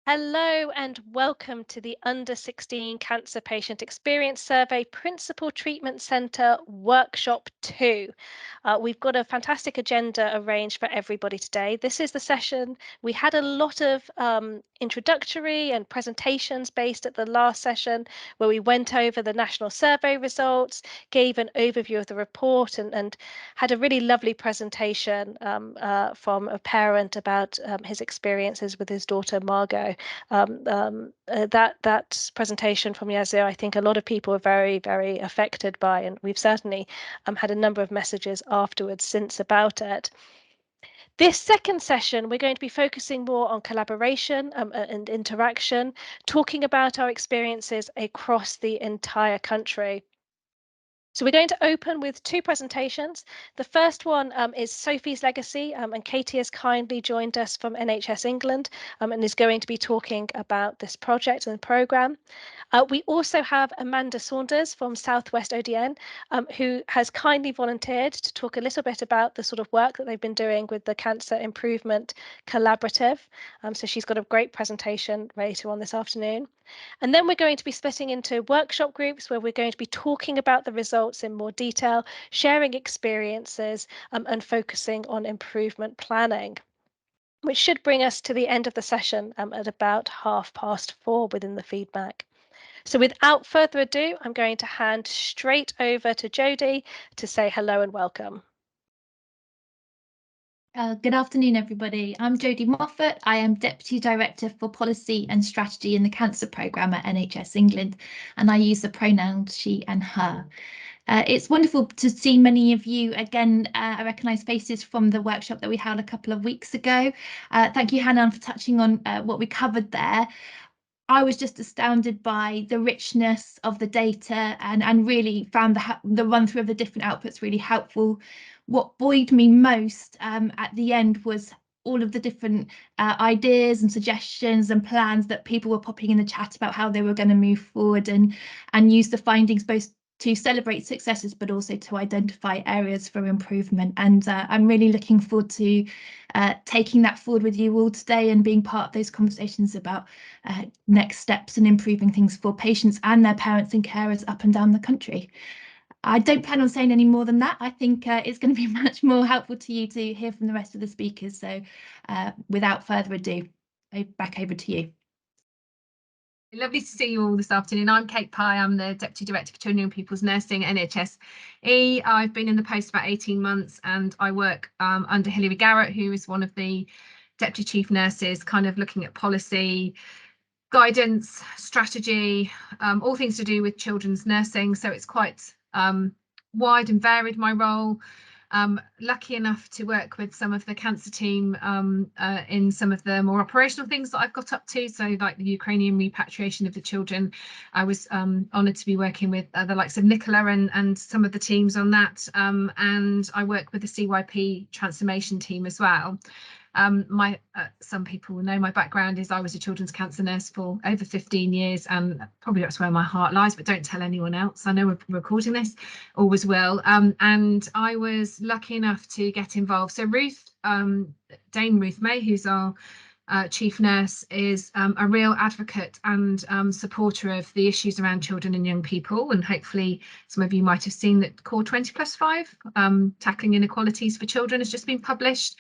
Hello and welcome to the Under 16 Cancer Patient Experience Survey Principal Treatment Centre Workshop 2. We've got a fantastic agenda arranged for everybody today. This is the session. We had a lot of introductory and presentations based at the last session where we went over the national survey results, gave an overview of the report and had a really lovely presentation from a parent about his experiences with his daughter Margot. That presentation from Yazoo, I think a lot of people are very, very affected by, and we've certainly had a number of messages afterwards since about it. This second session, we're going to be focusing more on collaboration and interaction, talking about our experiences across the entire country. So we're going to open with two presentations. The first one is Sophie's Legacy, and Katie has kindly joined us from NHS England and is going to be talking about this project and programme. We also have Amanda Saunders from Southwest ODN, who has kindly volunteered to talk a little bit about the sort of work that they've been doing with the Cancer Improvement Collaborative. So she's got a great presentation later on this afternoon. And then we're going to be splitting into workshop groups where we're going to be talking about the results in more detail, sharing experiences, and focusing on improvement planning, which should bring us to the end of the session at about 4:30 within the feedback. So without further ado, I'm going to hand straight over to Jodie to say hello and welcome. Good afternoon, everybody. I'm Jodie Moffat. I am Deputy Director for Policy and Strategy in the Cancer Programme at NHS England, and I use the pronouns she and her. It's wonderful to see many of you again. I recognise faces from the workshop that we held a couple of weeks ago. Thank you, Hanan, for touching on what we covered there. I was just astounded by the richness of the data and really found the run through of the different outputs really helpful. What buoyed me most at the end was all of the different ideas and suggestions and plans that people were popping in the chat about how they were going to move forward and use the findings both to celebrate successes, but also to identify areas for improvement. And I'm really looking forward to taking that forward with you all today and being part of those conversations about next steps and improving things for patients and their parents and carers up and down the country. I don't plan on saying any more than that. I think it's going to be much more helpful to you to hear from the rest of the speakers. So without further ado, back over to you. Lovely to see you all this afternoon. I'm Kate Pye. I'm the Deputy Director for Children and People's Nursing at NHSE. I've been in the post about 18 months and I work under Hilary Garrett, who is one of the Deputy Chief Nurses, kind of looking at policy, guidance, strategy, all things to do with children's nursing. So it's quite wide and varied, my role. Lucky enough to work with some of the cancer team in some of the more operational things that I've got up to, so like the Ukrainian repatriation of the children. I was honoured to be working with the likes of Nicola and some of the teams on that, and I work with the CYP transformation team as well. Some people will know my background is I was a children's cancer nurse for over 15 years, and probably that's where my heart lies, but don't tell anyone else. I know we're recording this, always will. And I was lucky enough to get involved. So Dame Ruth May, who's our chief nurse, is a real advocate and supporter of the issues around children and young people. And hopefully some of you might have seen that Core 20+5, Tackling Inequalities for Children, has just been published.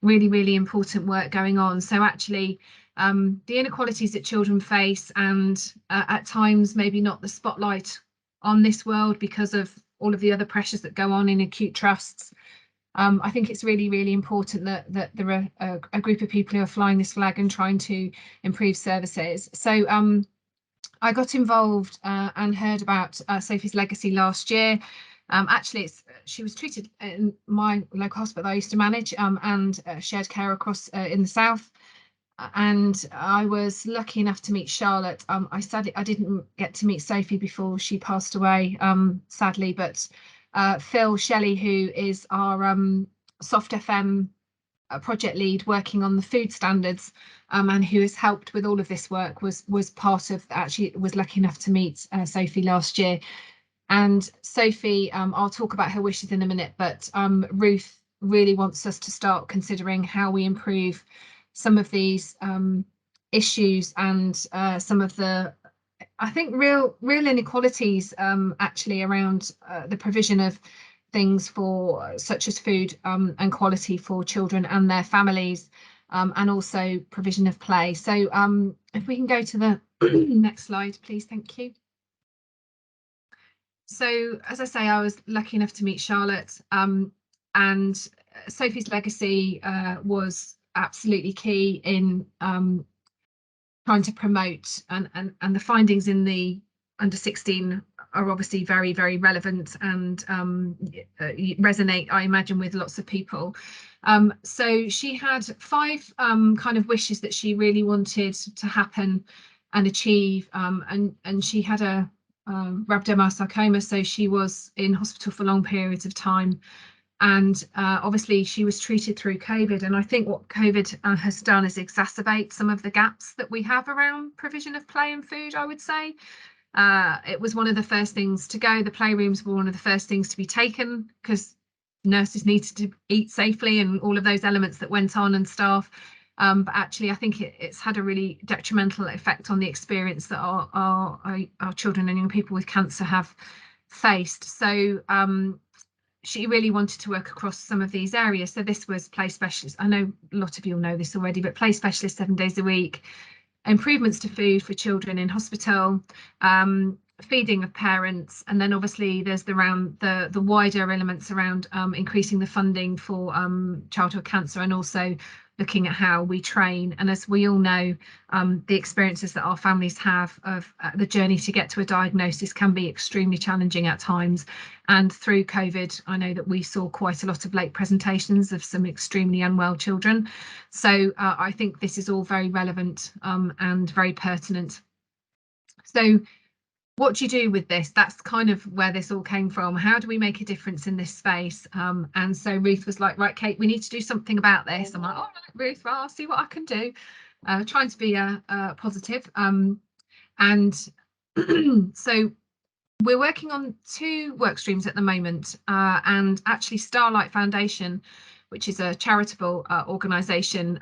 Really, really important work going on. So actually, the inequalities that children face, and at times maybe not the spotlight on this world because of all of the other pressures that go on in acute trusts. I think it's really, really important that there are a group of people who are flying this flag and trying to improve services. So I got involved and heard about Sophie's Legacy last year. Actually, she was treated in my local hospital I used to manage, and shared care across in the south. And I was lucky enough to meet Charlotte. I didn't get to meet Sophie before she passed away, sadly, but Phil Shelley, who is our Soft FM project lead working on the food standards, and who has helped with all of this work, was part of, actually was lucky enough to meet Sophie last year. And Sophie, I'll talk about her wishes in a minute, but Ruth really wants us to start considering how we improve some of these issues and some of the, I think, real inequalities actually around the provision of things for such as food and quality for children and their families, and also provision of play. So if we can go to the next slide, please. Thank you. So as I say, I was lucky enough to meet Charlotte, and Sophie's legacy was absolutely key in trying to promote, and the findings in the under 16 are obviously very, very relevant and resonate, I imagine, with lots of people. So she had 5 kind of wishes that she really wanted to happen and achieve, and she had a rhabdomyosarcoma, so she was in hospital for long periods of time. And obviously she was treated through COVID, and I think what COVID has done is exacerbate some of the gaps that we have around provision of play and food, I would say. It was one of the first things to go. The playrooms were one of the first things to be taken because nurses needed to eat safely and all of those elements that went on, and staff. But actually, I think it's had a really detrimental effect on the experience that our children and young people with cancer have faced. So she really wanted to work across some of these areas. So this was play specialist. I know a lot of you all know this already, but play specialist 7 days a week, improvements to food for children in hospital, feeding of parents, and then obviously there's the wider elements around increasing the funding for childhood cancer, and also looking at how we train. And as we all know, the experiences that our families have of the journey to get to a diagnosis can be extremely challenging at times. And through COVID, I know that we saw quite a lot of late presentations of some extremely unwell children. So I think this is all very relevant and very pertinent. So what do you do with this? That's kind of where this all came from. How do we make a difference in this space? And so Ruth was like, right, Kate, we need to do something about this. I'm like, all right, Ruth, well, I'll see what I can do. Trying to be positive. And so we're working on 2 work streams at the moment, and actually Starlight Foundation, which is a charitable organisation,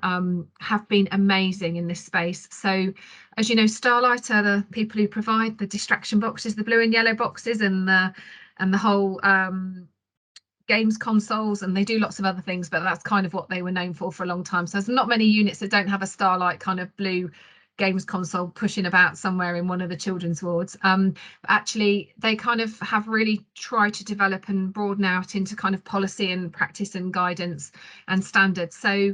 have been amazing in this space. So as you know, Starlight are the people who provide the distraction boxes, the blue and yellow boxes, and the whole games consoles, and they do lots of other things, but that's kind of what they were known for a long time. So there's not many units that don't have a Starlight kind of blue games console pushing about somewhere in one of the children's wards. Actually, they kind of have really tried to develop and broaden out into kind of policy and practice and guidance and standards. So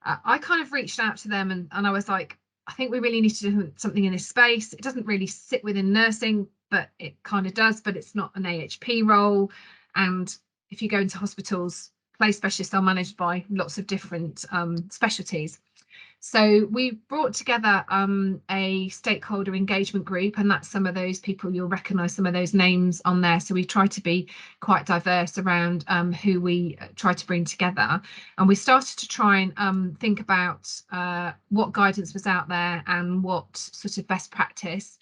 I kind of reached out to them, and I was like, I think we really need to do something in this space. It doesn't really sit within nursing, but it kind of does, but it's not an AHP role. And if you go into hospitals, play specialists are managed by lots of different specialties. So we brought together a stakeholder engagement group, and that's some of those people, you'll recognise some of those names on there. So we try to be quite diverse around who we try to bring together. And we started to try and think about what guidance was out there and what sort of best practice.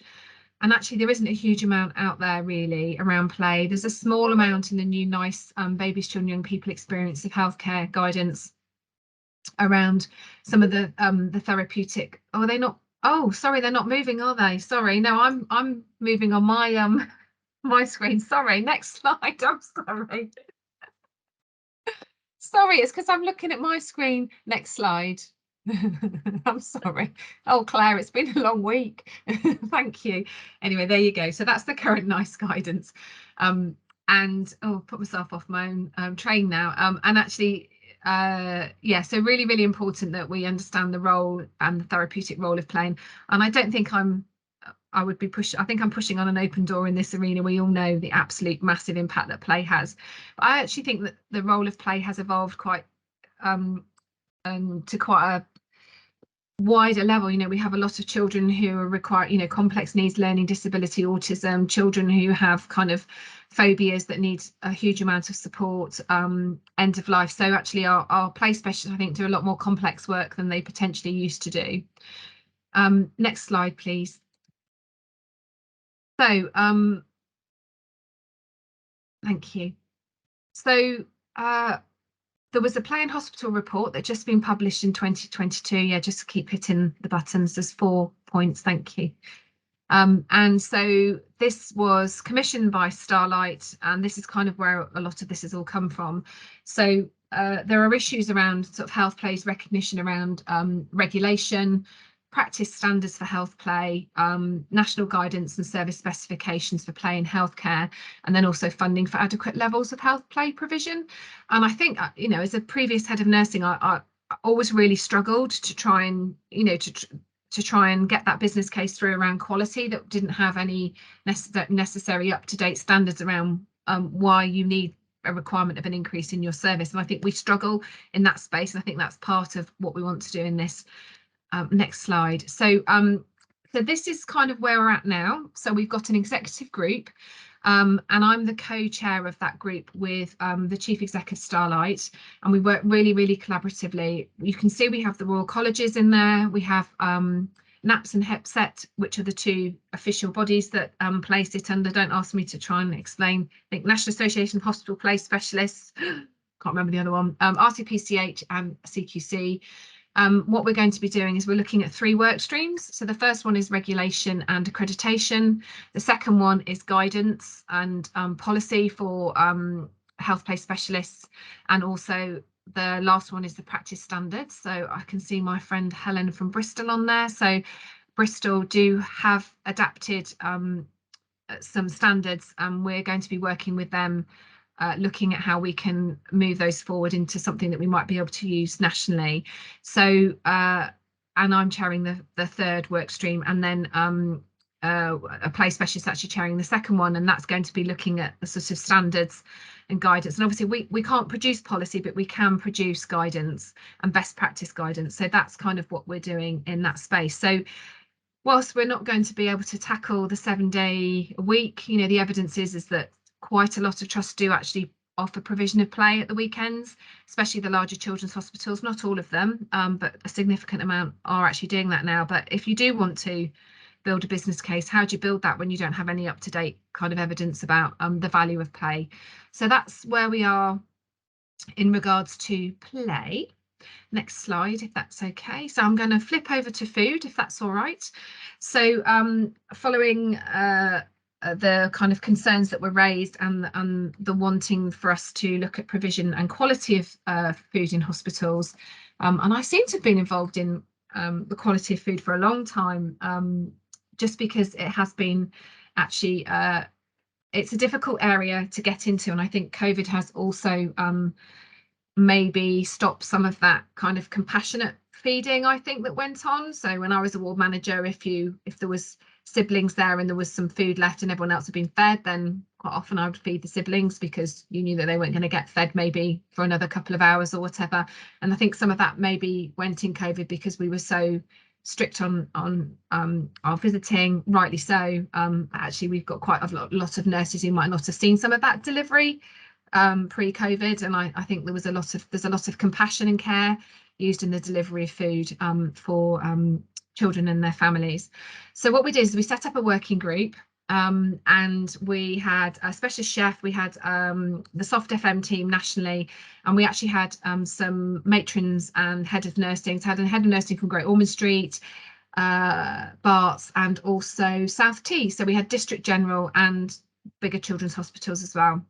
And actually, there isn't a huge amount out there really around play. There's a small amount in the new NICE Babies, Children, Young People Experience of Healthcare guidance around some of the therapeutic. Oh, are they not? Oh, sorry, they're not moving, are they? Sorry, no, I'm moving on my my screen. Sorry, next slide. I'm sorry. Sorry, it's because I'm looking at my screen. Next slide. I'm sorry. Oh, Claire, it's been a long week. Thank you. Anyway, there you go. So that's the current NICE guidance. And oh, put myself off my own train now. And actually, yeah, so really, really important that we understand the role and the therapeutic role of playing. And I don't think I would be pushing. I think I'm pushing on an open door in this arena. We all know the absolute massive impact that play has. But I actually think that the role of play has evolved quite to quite a wider level. You know, we have a lot of children who are require, you know, complex needs, learning disability, autism, children who have kind of phobias that need a huge amount of support, end of life. So actually our play specialists, I think, do a lot more complex work than they potentially used to do. Next slide, please. So thank you. So There was a Play in Hospital report that just been published in 2022. Yeah, just to keep hitting the buttons. There's 4 points. Thank you. And so this was commissioned by Starlight, and this is kind of where a lot of this has all come from. So there are issues around sort of health play's recognition around regulation, practice standards for health play, national guidance and service specifications for play in healthcare, and then also funding for adequate levels of health play provision. And I think, you know, as a previous head of nursing, I always really struggled to try and, you know, to try and get that business case through around quality that didn't have any necessary up-to-date standards around why you need a requirement of an increase in your service. And I think we struggle in that space. And I think that's part of what we want to do in this. Next slide. So this is kind of where we're at now. So we've got an executive group, and I'm the co-chair of that group with the chief executive Starlight, and we work really, really collaboratively. You can see we have the Royal Colleges in there. We have NAPS and HEPSET, which are the 2 official bodies that place it under. Don't ask me to try and explain. I think National Association of Hospital Play Specialists, can't remember the other one, RCPCH and CQC. What we're going to be doing is we're looking at 3 work streams. So the first one is regulation and accreditation. The second one is guidance and policy for health play specialists. And also the last one is the practice standards. So I can see my friend Helen from Bristol on there. So Bristol do have adapted some standards, and we're going to be working with them, looking at how we can move those forward into something that we might be able to use nationally. So and I'm chairing the third work stream, and then a play specialist actually chairing the second one, and that's going to be looking at the sort of standards and guidance. And obviously we can't produce policy, but we can produce guidance and best practice guidance. So that's kind of what we're doing in that space. So whilst we're not going to be able to tackle the 7-day a week, you know, the evidence is that quite a lot of trusts do actually offer provision of play at the weekends, especially the larger children's hospitals. Not all of them, but a significant amount are actually doing that now. But if you do want to build a business case, how do you build that when you don't have any up-to-date kind of evidence about the value of play? So that's where we are in regards to play. Next slide, if that's okay. So I'm going to flip over to food, if that's all right. So following the kind of concerns that were raised and the wanting for us to look at provision and quality of food in hospitals, and I seem to have been involved in the quality of food for a long time, just because it has been actually it's a difficult area to get into, and I think COVID has also maybe stop some of that kind of compassionate feeding, I think, that went on. So when I was a ward manager, if there was siblings there and there was some food left and everyone else had been fed, then quite often I would feed the siblings because you knew that they weren't going to get fed maybe for another couple of hours or whatever. And I think some of that maybe went in COVID because we were so strict on our visiting, rightly so. Actually, we've got quite a lot of nurses who might not have seen some of that delivery pre-COVID, and I think there's a lot of compassion and care used in the delivery of food for children and their families. So what we did is we set up a working group, and we had a specialist chef, we had the Soft FM team nationally, and we actually had some matrons and head of nursing. So had a head of nursing from Great Ormond Street, Barts, and also South T. So we had District General and bigger children's hospitals as well.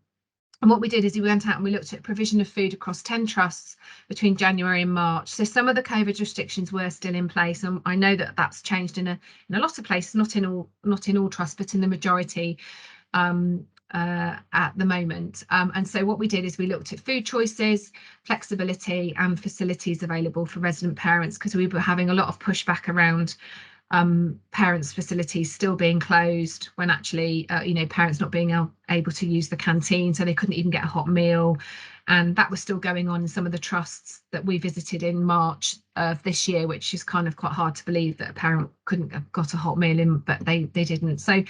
And what we did is we went out and we looked at provision of food across 10 trusts between January and March. So some of the COVID restrictions were still in place, and I know that that's changed in a lot of places, not in all trusts, but in the majority at the moment. And so what we did is we looked at food choices, flexibility, and facilities available for resident parents, because we were having a lot of pushback around parents' facilities still being closed when actually parents not being able to use the canteen, so they couldn't even get a hot meal, and that was still going on in some of the trusts that we visited in March of this year, which is kind of quite hard to believe that a parent couldn't have got a hot meal in, but they didn't. So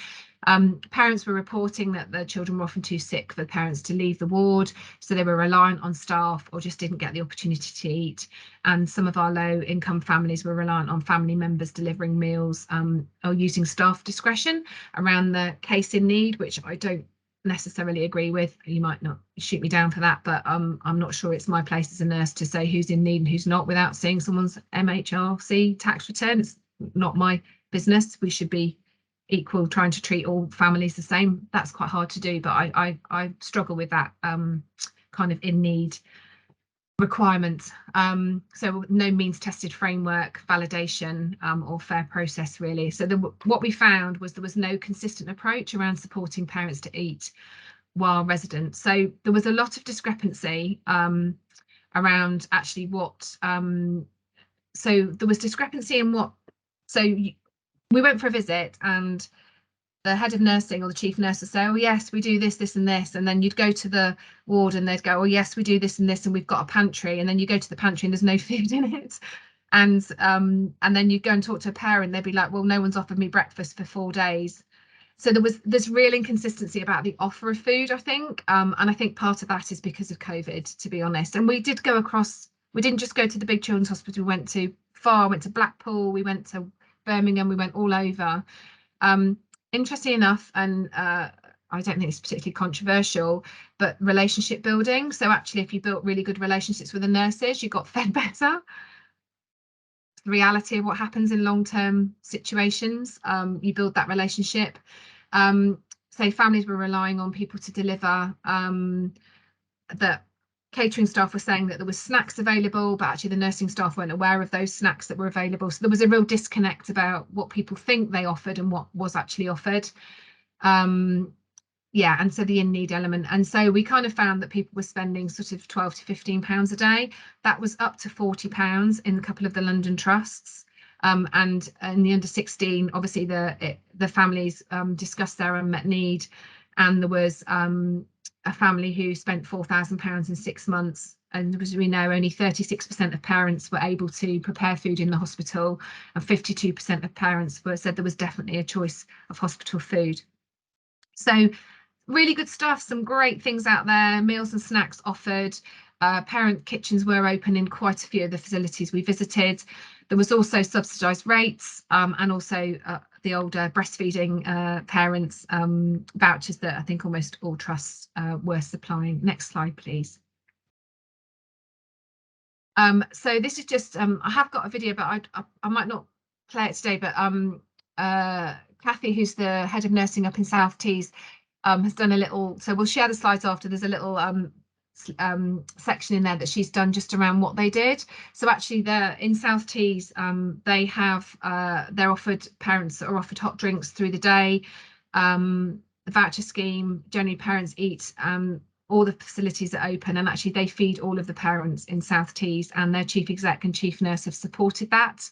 parents were reporting that their children were often too sick for the parents to leave the ward, so they were reliant on staff or just didn't get the opportunity to eat. And some of our low income families were reliant on family members delivering meals or using staff discretion around the case in need, which I don't necessarily agree with. You might not shoot me down for that, but I'm not sure it's my place as a nurse to say who's in need and who's not without seeing someone's MHRC tax return. It's not my business. We should be equal, trying to treat all families the same. That's quite hard to do, but I struggle with that kind of in need requirements. So no means tested framework, validation, or fair process really. So what we found was there was no consistent approach around supporting parents to eat while resident. So there was a lot of discrepancy around actually what, so there was discrepancy in what, so we went for a visit and the head of nursing or the chief nurse would say, oh yes, we do this, this and this, and then you'd go to the ward and they'd go, oh yes, we do this and this, and we've got a pantry, and then you go to the pantry and there's no food in it, and then you go and talk to a parent, they'd be like, well, no one's offered me breakfast for 4 days. So there's real inconsistency about the offer of food, I think, and I think part of that is because of COVID, to be honest. And we did go across, we didn't just go to the big children's hospital, we went to went to Blackpool, we went to Birmingham, we went all over. Interesting enough, and I don't think it's particularly controversial, but relationship building. So actually, if you built really good relationships with the nurses, you got fed better. The reality of what happens in long-term situations, you build that relationship. Say families were relying on people to deliver, that catering staff were saying that there was snacks available, but actually the nursing staff weren't aware of those snacks that were available. So there was a real disconnect about what people think they offered and what was actually offered. Yeah, and so the in need element. And so we kind of found that people were spending sort of £12 to £15 a day. That was up to £40 in a couple of the London trusts. And in the under 16, obviously the families discussed their unmet need, and there was a family who spent £4,000 in 6 months, and as we know, only 36% of parents were able to prepare food in the hospital, and 52% of parents said there was definitely a choice of hospital food. So really good stuff, some great things out there, meals and snacks offered. Parent kitchens were open in quite a few of the facilities we visited. There was also subsidised rates, and also the older breastfeeding parents vouchers that I think almost all trusts were supplying. Next slide, please. So this is just, I have got a video, but I might not play it today, but Kathy, who's the head of nursing up in South Tees, has done a little, so we'll share the slides after. There's a little section in there that she's done just around what they did. So actually in South Tees, they have they're offered, parents are offered hot drinks through the day. The voucher scheme, generally parents eat, all the facilities are open, and actually they feed all of the parents in South Tees, and their chief exec and chief nurse have supported that.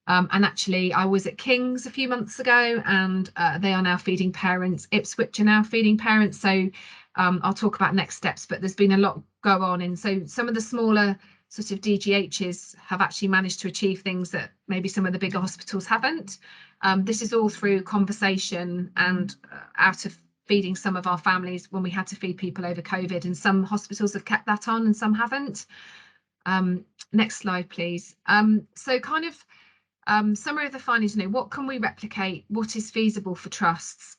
And actually I was at King's a few months ago, and they are now feeding parents. Ipswich are now feeding parents. So I'll talk about next steps, but there's been a lot go on. And so some of the smaller sort of DGHs have actually managed to achieve things that maybe some of the bigger hospitals haven't. This is all through conversation and out of feeding some of our families when we had to feed people over COVID, and some hospitals have kept that on and some haven't. Next slide, please. So kind of summary of the findings, what can we replicate, what is feasible for trusts,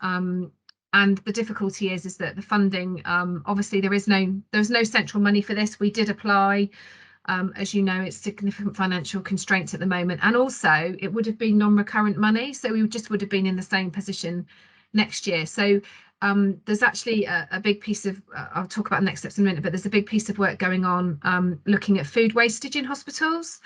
and the difficulty is that the funding, obviously there's no central money for this. We did apply, as you know, it's significant financial constraints at the moment, and also it would have been non-recurrent money, so we just would have been in the same position next year. So there's actually a big piece of, I'll talk about next steps in a minute, but there's a big piece of work going on looking at food wastage in hospitals.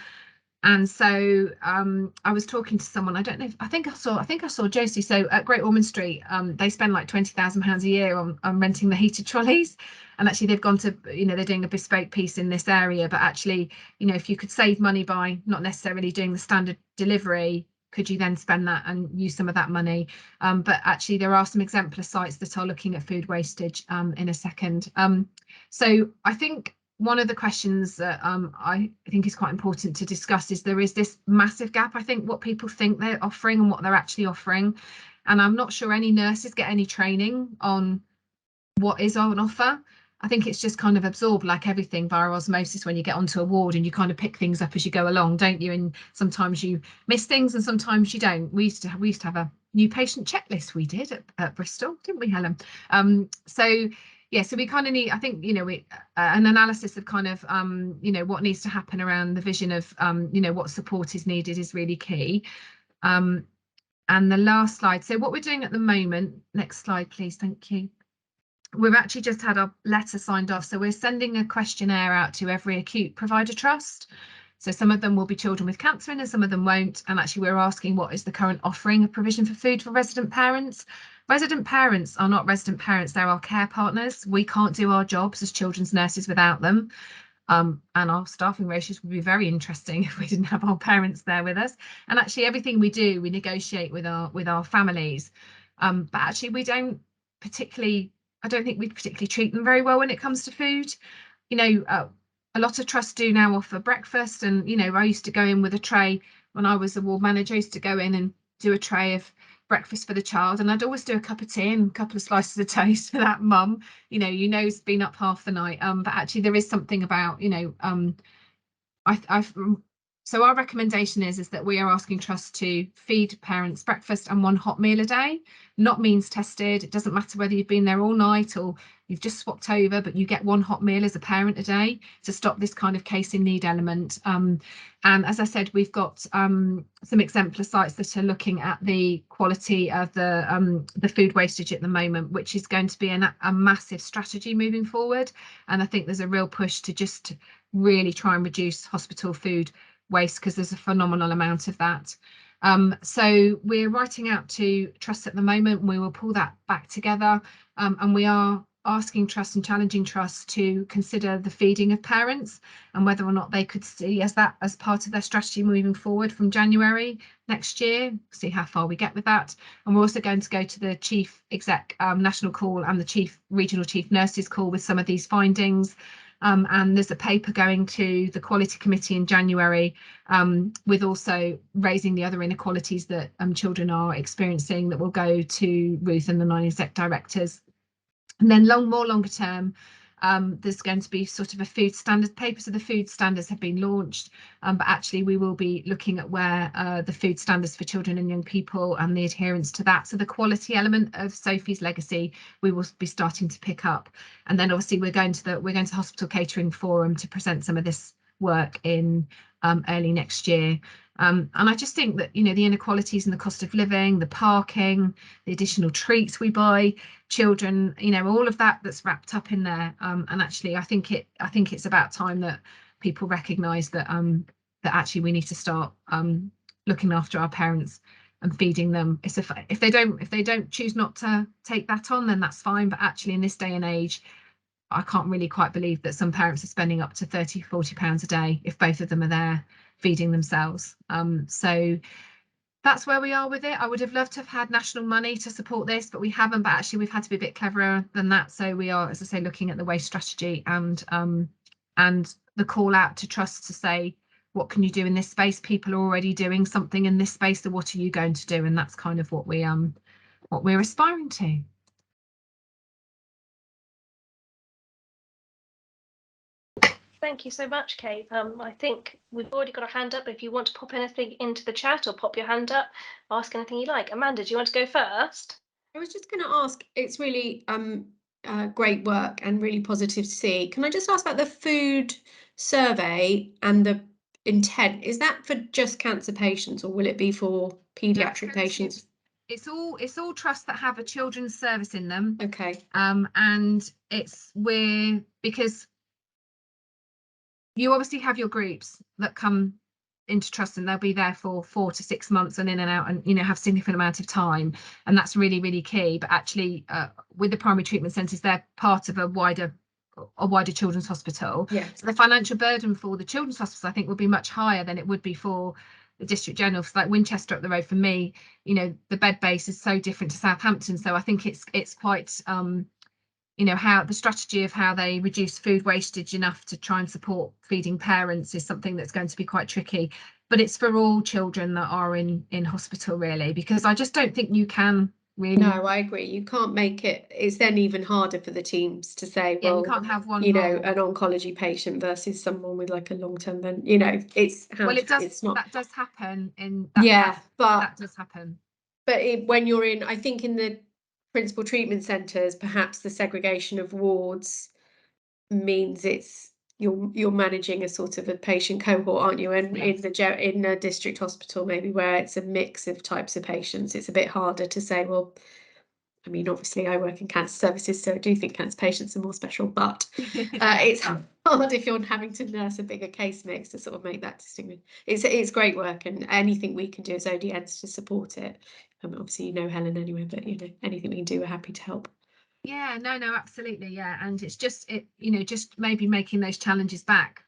And so I was talking to someone, I don't know, I think I saw Josie. So at Great Ormond Street, they spend like £20,000 a year on renting the heated trolleys. And actually they've gone to, they're doing a bespoke piece in this area. But actually, if you could save money by not necessarily doing the standard delivery, could you then spend that and use some of that money? But actually there are some exemplar sites that are looking at food wastage in a second. So I think one of the questions that I think is quite important to discuss is there is this massive gap, I think, what people think they're offering and what they're actually offering. And I'm not sure any nurses get any training on what is on offer. I think it's just kind of absorbed like everything via osmosis when you get onto a ward, and you kind of pick things up as you go along, don't you? And sometimes you miss things and sometimes you don't. We used to have a new patient checklist we did at Bristol, didn't we, Helen? So yeah, so we kind of need, I think, you know, an analysis of kind of, you know, what needs to happen around the vision of, you know, what support is needed is really key. And the last slide. So what we're doing at the moment, next slide, please. Thank you. We've actually just had our letter signed off. So we're sending a questionnaire out to every acute provider trust. So some of them will be children with cancer in and some of them won't. And actually we're asking what is the current offering of provision for food for resident parents. Resident parents are not resident parents, they're our care partners. We can't do our jobs as children's nurses without them. And our staffing ratios would be very interesting if we didn't have our parents there with us. And actually everything we do, we negotiate with our families. But actually we don't particularly, I don't think we particularly treat them very well when it comes to food. You know, a lot of trusts do now offer breakfast, and you know, I used to go in with a tray when I was a ward manager. I used to go in and do a tray of breakfast for the child, and I'd always do a cup of tea and a couple of slices of toast for that mum. You know, has been up half the night. But actually, there is something about, you know, so our recommendation is that we are asking trusts to feed parents breakfast and 1 hot meal a day, not means tested. It doesn't matter whether you've been there all night or you've just swapped over, but you get 1 hot meal as a parent a day to stop this kind of case in need element. And as I said, we've got some exemplar sites that are looking at the quality of the food wastage at the moment, which is going to be a massive strategy moving forward. And I think there's a real push to just really try and reduce hospital food waste, because there's a phenomenal amount of that. So we're writing out to trusts at the moment. We will pull that back together, and we are asking trusts and challenging trusts to consider the feeding of parents and whether or not they could see as part of their strategy moving forward from January next year, see how far we get with that. And we're also going to go to the chief exec national call and the regional chief nurses call with some of these findings. And there's a paper going to the quality committee in January, with also raising the other inequalities that children are experiencing, that will go to Ruth and the non-exec directors. And then more longer term, there's going to be sort of a food standard paper. So the food standards have been launched, but actually we will be looking at where the food standards for children and young people and the adherence to that. So the quality element of Sophie's legacy, we will be starting to pick up. And then obviously we're going to the Hospital Catering Forum to present some of this work in early next year. And I just think that, you know, the inequalities in the cost of living, the parking, the additional treats we buy children, you know, all of that's wrapped up in there. And actually, I think it's about time that people recognise that that actually we need to start looking after our parents and feeding them. If they don't choose not to take that on, then that's fine. But actually, in this day and age, I can't really quite believe that some parents are spending up to £30-40 a day if both of them are there feeding themselves. So that's where we are with it. I would have loved to have had national money to support this, but we haven't. But actually, we've had to be a bit cleverer than that. So we are, as I say, looking at the waste strategy and the call out to trusts to say, what can you do in this space? People are already doing something in this space, so what are you going to do? And that's kind of what we're aspiring to. Thank you so much, Kate. I think we've already got a hand up. If you want to pop anything into the chat or pop your hand up, ask anything you like. Amanda, do you want to go first? I was just going to ask, it's really great work and really positive to see. Can I just ask about the food survey and the intent? Is that for just cancer patients, or will it be for paediatric patients? It's all trusts that have a children's service in them. Okay. And because you obviously have your groups that come into trust, and they'll be there for 4 to 6 months and in and out, and you know, have significant amount of time, and that's really, really key. But actually with the primary treatment centres, they're part of a wider children's hospital. Yeah. So the financial burden for the children's hospital, I think, would be much higher than it would be for the district general. So like Winchester up the road from me, you know, the bed base is so different to Southampton. So I think it's quite you know, how the strategy of how they reduce food wastage enough to try and support feeding parents is something that's going to be quite tricky. But it's for all children that are in hospital, really, because I just don't think you can really. No, I agree. You can't make it. It's then even harder for the teams to say, well, you can't have one, you know, an oncology patient versus someone with like a long-term, you know, it's how well, it does. It's not. That does happen in. But that does happen. but when you're in, I think in the principal treatment centres, perhaps the segregation of wards means it's you're managing a sort of a patient cohort, aren't you? And in a district hospital, maybe where it's a mix of types of patients, it's a bit harder to say, well, I mean, obviously I work in cancer services, so I do think cancer patients are more special, but it's hard if you're having to nurse a bigger case mix to sort of make that distinction. It's great work, and anything we can do as ODNs to support it. Obviously, you know Helen anyway, but you know, anything we can do, we're happy to help. Yeah, no, absolutely, yeah, and it's just just maybe making those challenges back.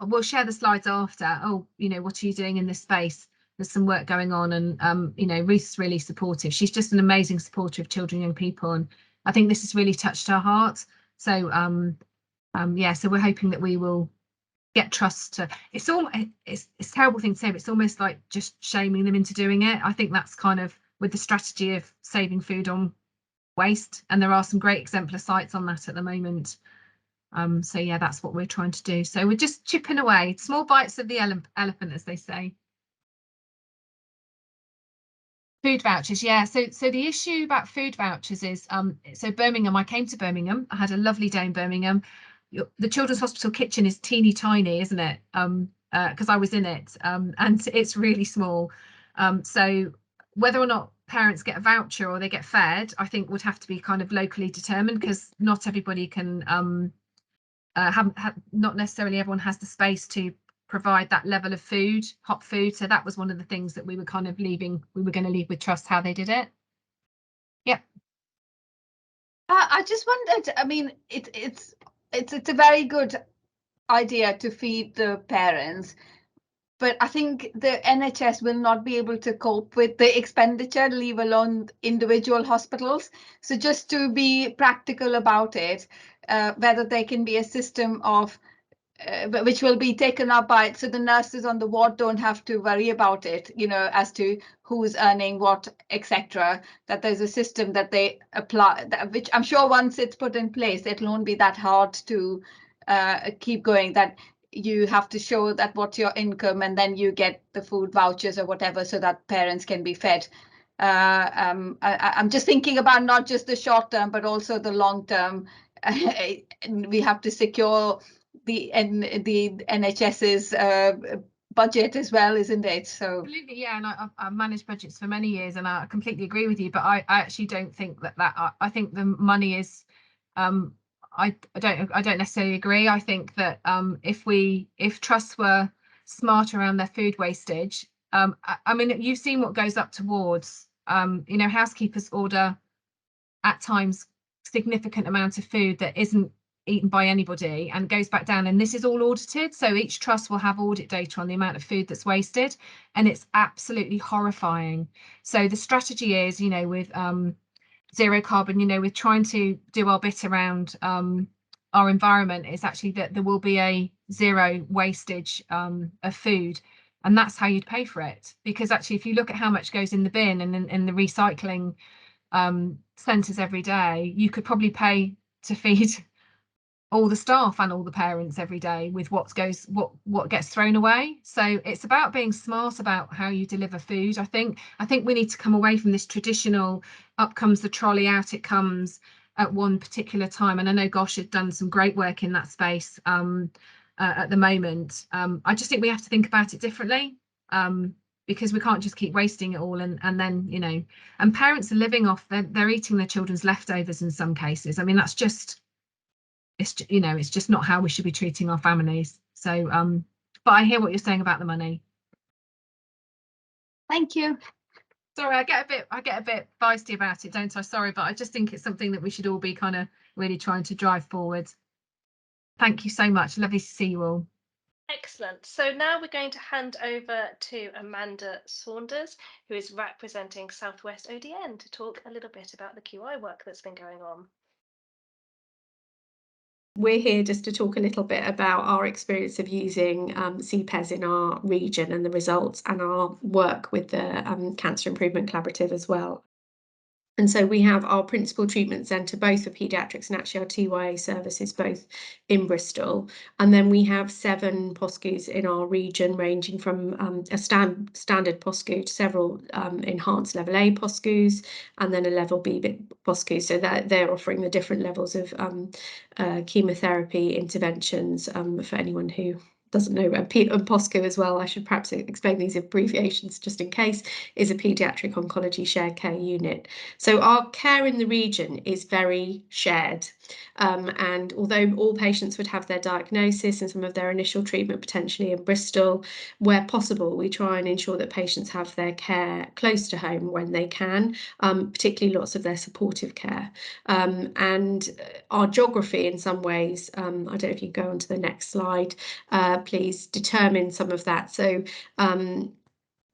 We'll share the slides after. Oh, what are you doing in this space? There's some work going on, and Ruth's really supportive. She's just an amazing supporter of children and young people, and I think this has really touched her heart. So yeah, so we're hoping that we will get trust to. It's a terrible thing to say, but it's almost like just shaming them into doing it. I think that's kind of with the strategy of saving food on waste, and there are some great exemplar sites on that at the moment. So yeah, that's what we're trying to do. So we're just chipping away, small bites of the elephant, as they say. Food vouchers, yeah. So the issue about food vouchers is, so Birmingham, I came to Birmingham. I had a lovely day in Birmingham. The Children's Hospital kitchen is teeny tiny, isn't it? Because I was in it, and it's really small. So whether or not parents get a voucher or they get fed, I think would have to be kind of locally determined, because not everybody can not necessarily everyone has the space to provide that level of food, hot food. So that was one of the things that we were kind of we were going to leave with trust how they did it. Yep. I just wondered, I mean, it's a very good idea to feed the parents, but I think the NHS will not be able to cope with the expenditure, leave alone individual hospitals. So just to be practical about it, whether there can be a system of which will be taken up by, so the nurses on the ward don't have to worry about it, as to who's earning what, etc. That there's a system that they apply, which I'm sure once it's put in place, it won't be that hard to keep going, that you have to show that what's your income and then you get the food vouchers or whatever, so that parents can be fed. I'm just thinking about not just the short term, but also the long term. We have to secure the NHS's budget as well, isn't it? So absolutely, yeah. And I've managed budgets for many years, and I completely agree with you. But I actually don't think that I think the money is. I don't necessarily agree. I think that if trusts were smart around their food wastage, I mean, you've seen what goes up towards. Housekeepers order at times significant amount of food that isn't eaten by anybody and goes back down, and this is all audited, so each trust will have audit data on the amount of food that's wasted, and it's absolutely horrifying. So the strategy is, with zero carbon, with trying to do our bit around our environment, is actually that there will be a zero wastage of food, and that's how you'd pay for it. Because actually, if you look at how much goes in the bin and in the recycling centres every day, you could probably pay to feed all the staff and all the parents every day with what gets thrown away. So it's about being smart about how you deliver food. I think we need to come away from this traditional up comes the trolley, out it comes at one particular time. And I know Gosh had done some great work in that space at the moment. I just think we have to think about it differently, because we can't just keep wasting it all, and then and parents are living off, they're eating their children's leftovers in some cases. I mean, that's just, it's just not how we should be treating our families. So but I hear what you're saying about the money. thank you. Sorry, I get a bit feisty about it, don't I? Sorry, but I just think it's something that we should all be kind of really trying to drive forward. Thank you so much. Lovely to see you all. Excellent. So now we're going to hand over to Amanda Saunders, who is representing Southwest ODN, to talk a little bit about the QI work that's been going on. We're here just to talk a little bit about our experience of using CPES in our region and the results, and our work with the Cancer Improvement Collaborative as well. And so we have our principal treatment centre, both for paediatrics and actually our TYA services, both in Bristol. And then we have 7 POSCUs in our region, ranging from a standard POSCU to several enhanced level A POSCUs, and then a level B POSCU. So that they're offering the different levels of chemotherapy interventions for anyone who doesn't know. And POSCU as well, I should perhaps explain these abbreviations just in case, is a paediatric oncology shared care unit. So our care in the region is very shared. And although all patients would have their diagnosis and some of their initial treatment potentially in Bristol, where possible, we try and ensure that patients have their care close to home when they can, particularly lots of their supportive care. And our geography in some ways, I don't know if you go on to the next slide, please, determine some of that. So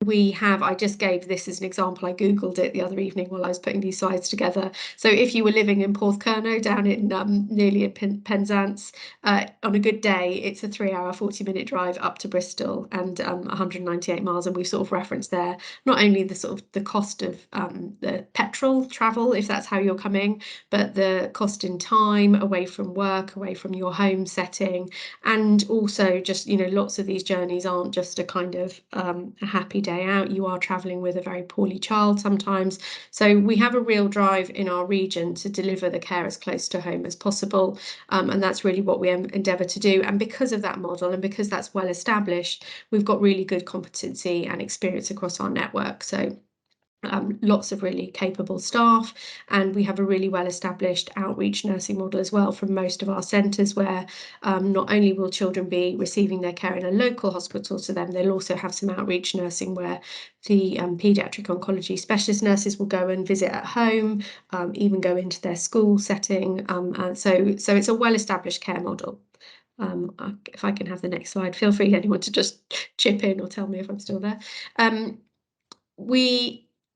we have, I just gave this as an example, I googled it the other evening while I was putting these slides together. So if you were living in Porthcurno down in nearly in Penzance, on a good day it's a 3-hour 40-minute drive up to Bristol, and 198 miles, and we've sort of referenced there not only the sort of the cost of the petrol travel, if that's how you're coming, but the cost in time away from work, away from your home setting, and also just, you know, lots of these journeys aren't just a kind of a happy day out. You are travelling with a very poorly child sometimes. So we have a real drive in our region to deliver the care as close to home as possible. And that's really what we endeavour to do. And because of that model, and because that's well established, we've got really good competency and experience across our network. So lots of really capable staff, and we have a really well established outreach nursing model as well from most of our centres, where not only will children be receiving their care in a local hospital to them, they'll also have some outreach nursing where the paediatric oncology specialist nurses will go and visit at home, even go into their school setting, and so it's a well established care model. If I can have the next slide, feel free anyone to just chip in or tell me if I'm still there.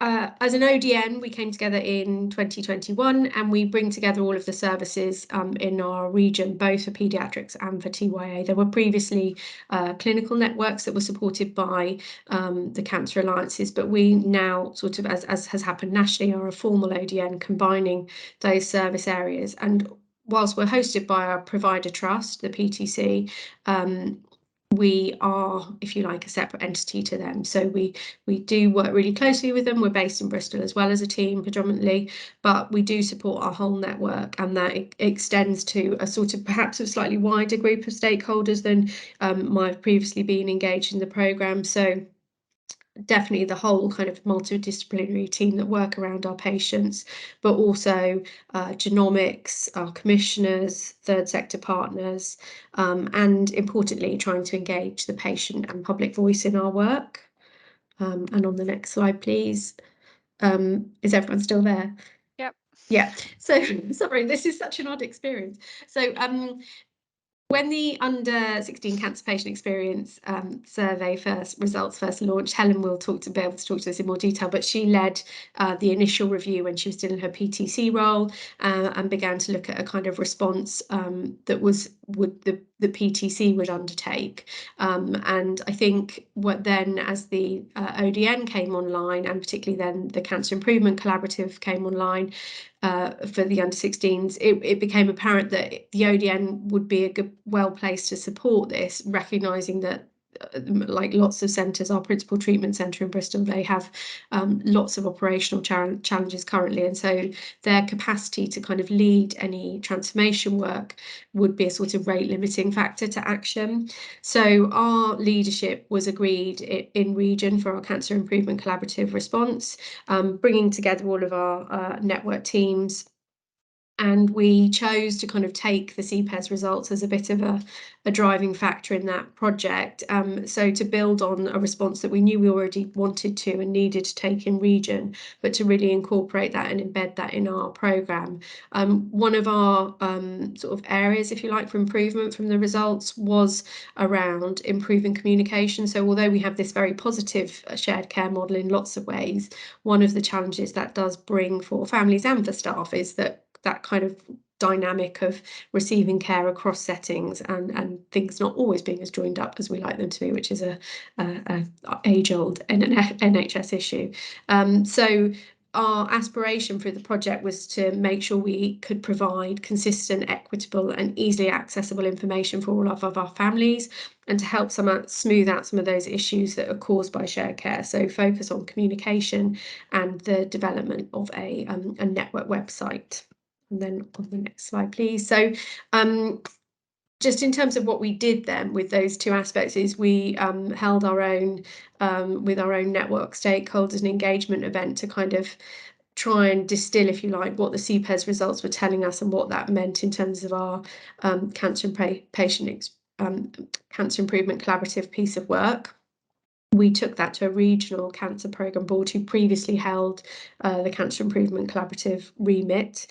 As an ODN, we came together in 2021, and we bring together all of the services in our region, both for paediatrics and for TYA. There were previously clinical networks that were supported by the Cancer Alliances, but we now sort of, as has happened nationally, are a formal ODN combining those service areas. And whilst we're hosted by our provider trust, the PTC, we are, if you like, a separate entity to them. So we do work really closely with them. We're based in Bristol as well as a team predominantly, but we do support our whole network, and that extends to a sort of perhaps a slightly wider group of stakeholders than might have previously been engaged in the programme. So definitely the whole kind of multidisciplinary team that work around our patients, but also genomics, our commissioners, third sector partners, and importantly trying to engage the patient and public voice in our work. And on the next slide, please. Is everyone still there? Yep. Yeah. So sorry, this is such an odd experience. So when the under 16 cancer patient experience survey results first launched, Helen will be able to talk to this in more detail, but she led the initial review when she was still in her PTC role, and began to look at a kind of response that the PTC would undertake. And I think what then, as the ODN came online, and particularly then the Cancer Improvement Collaborative came online, for the under 16s, it became apparent that the ODN would be a good, well placed to support this, recognising that like lots of centres, our principal treatment centre in Bristol, they have lots of operational challenges currently, and so their capacity to kind of lead any transformation work would be a sort of rate limiting factor to action. So our leadership was agreed in region for our Cancer Improvement Collaborative response, bringing together all of our network teams. And we chose to kind of take the CPES results as a bit of a driving factor in that project. So to build on a response that we knew we already wanted to and needed to take in region, but to really incorporate that and embed that in our programme. One of our sort of areas, if you like, for improvement from the results was around improving communication. So although we have this very positive shared care model in lots of ways, one of the challenges that does bring for families and for staff is that kind of dynamic of receiving care across settings and things not always being as joined up as we like them to be, which is a age-old NHS issue. So our aspiration for the project was to make sure we could provide consistent, equitable and easily accessible information for all of our families, and to help smooth out some of those issues that are caused by shared care. So focus on communication and the development of a network website. And then on the next slide, please. So just in terms of what we did then with those two aspects is we held our own with our own network stakeholders an engagement event to kind of try and distill, if you like, what the CPES results were telling us and what that meant in terms of our cancer improvement collaborative piece of work. We took that to a regional cancer programme board who previously held the Cancer Improvement Collaborative remit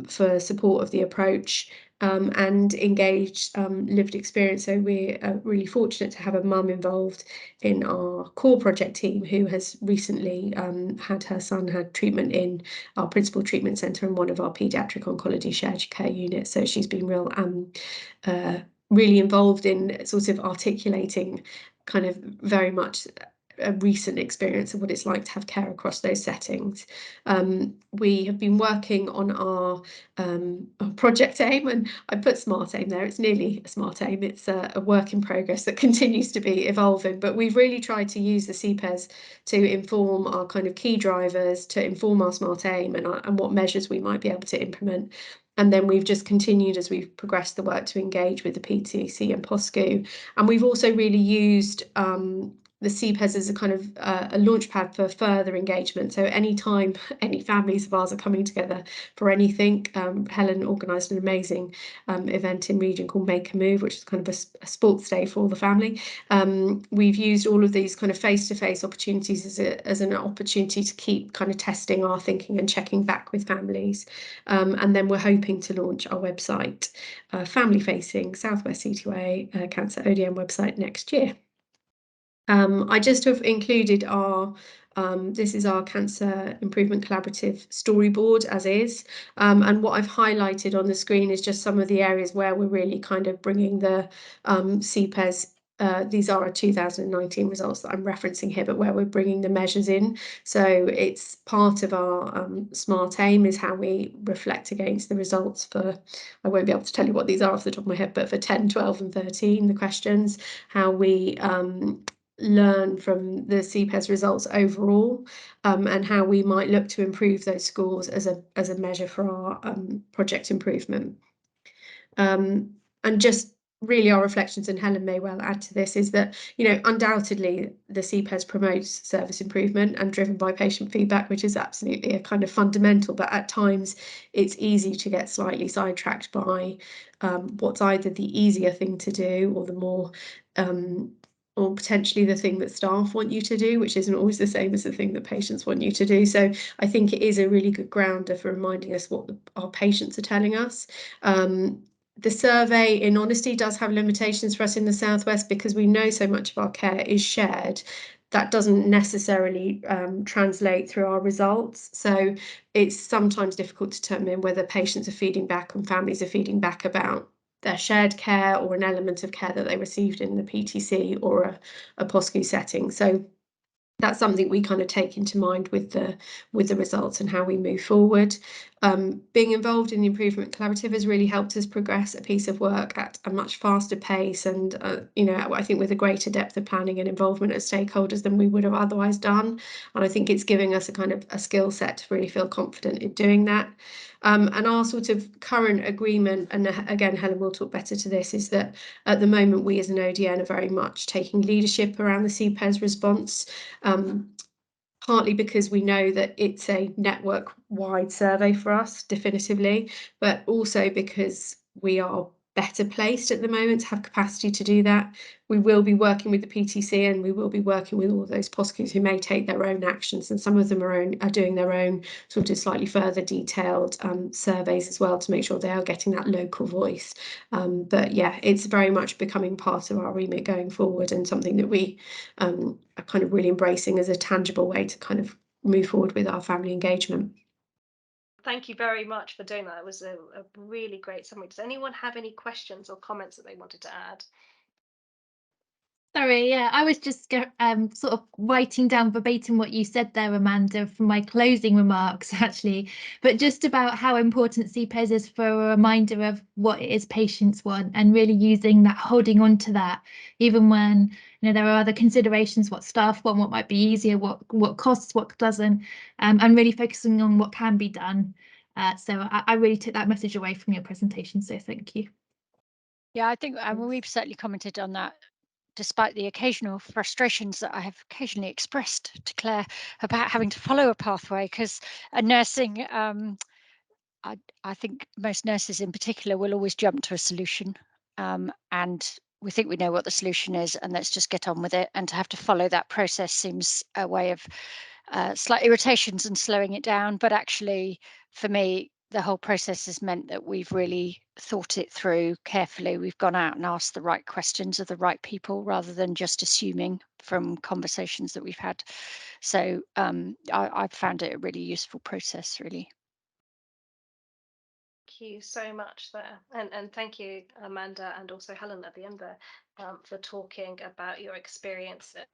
for support of the approach, and engaged lived experience. So we're really fortunate to have a mum involved in our core project team who has recently had her son had treatment in our principal treatment centre and one of our paediatric oncology shared care units. So she's been really involved in sort of articulating kind of very much a recent experience of what it's like to have care across those settings. We have been working on our project aim, and I put smart aim there. It's nearly a smart aim. It's a work in progress that continues to be evolving, but we've really tried to use the CPES to inform our kind of key drivers, to inform our smart aim and what measures we might be able to implement. And then we've just continued as we've progressed the work to engage with the PTC and POSCU. And we've also really used the CPES as a kind of a launch pad for further engagement. So anytime any families of ours are coming together for anything, Helen organised an amazing event in region called Make a Move, which is kind of a sports day for all the family. We've used all of these kind of face-to-face opportunities as an opportunity to keep kind of testing our thinking and checking back with families. And then we're hoping to launch our website, family-facing Southwest C2A Cancer ODM website next year. I just have included our this is our Cancer Improvement Collaborative storyboard as is, and what I've highlighted on the screen is just some of the areas where we're really kind of bringing the CPES. These are our 2019 results that I'm referencing here, but where we're bringing the measures in. So it's part of our smart aim is how we reflect against the results for, I won't be able to tell you what these are off the top of my head, but for 10, 12 and 13, the questions, how we learn from the CPES results overall, and how we might look to improve those scores as a measure for our project improvement. And just really our reflections, and Helen may well add to this, is that, you know, undoubtedly the CPES promotes service improvement and driven by patient feedback, which is absolutely a kind of fundamental, but at times it's easy to get slightly sidetracked by what's either the easier thing to do or the more or potentially the thing that staff want you to do, which isn't always the same as the thing that patients want you to do. So I think it is a really good grounder for reminding us what our patients are telling us. The survey, in honesty, does have limitations for us in the Southwest because we know so much of our care is shared. That doesn't necessarily translate through our results. So it's sometimes difficult to determine whether patients are feeding back and families are feeding back about their shared care or an element of care that they received in the PTC or a POSCU setting. So that's something we kind of take into mind with the results and how we move forward. Being involved in the Improvement Collaborative has really helped us progress a piece of work at a much faster pace, and you know, I think with a greater depth of planning and involvement of stakeholders than we would have otherwise done. And I think it's giving us a kind of a skill set to really feel confident in doing that. And our sort of current agreement, and again, Helen will talk better to this, is that at the moment we as an ODN are very much taking leadership around the CPES response, partly because we know that it's a network-wide survey for us, definitively, but also because we are better placed at the moment to have capacity to do that. We will be working with the PTC and we will be working with all of those POSCUs who may take their own actions, and some of them are doing their own sort of slightly further detailed surveys as well to make sure they are getting that local voice. But yeah, it's very much becoming part of our remit going forward, and something that we are kind of really embracing as a tangible way to kind of move forward with our family engagement. Thank you very much for doing that. It was a really great summary. Does anyone have any questions or comments that they wanted to add? Sorry, yeah, I was just sort of writing down verbatim what you said there, Amanda, for my closing remarks, actually, but just about how important CPES is for a reminder of what it is patients want, and really using that, holding on to that, even when there are other considerations, what staff want, what might be easier, what costs, what doesn't, and really focusing on what can be done. So I really took that message away from your presentation, so thank you. Yeah, I think we've certainly commented on that, despite the occasional frustrations that I have occasionally expressed to Claire about having to follow a pathway, because nursing, I think most nurses in particular will always jump to a solution, and we think we know what the solution is, and let's just get on with it. And to have to follow that process seems a way of slight irritations and slowing it down. But actually, for me, the whole process has meant that we've really thought it through carefully. We've gone out and asked the right questions of the right people, rather than just assuming from conversations that we've had. So I've found it a really useful process, really. Thank you so much there, and thank you, Amanda, and also Helen at the end there, for talking about your experiences.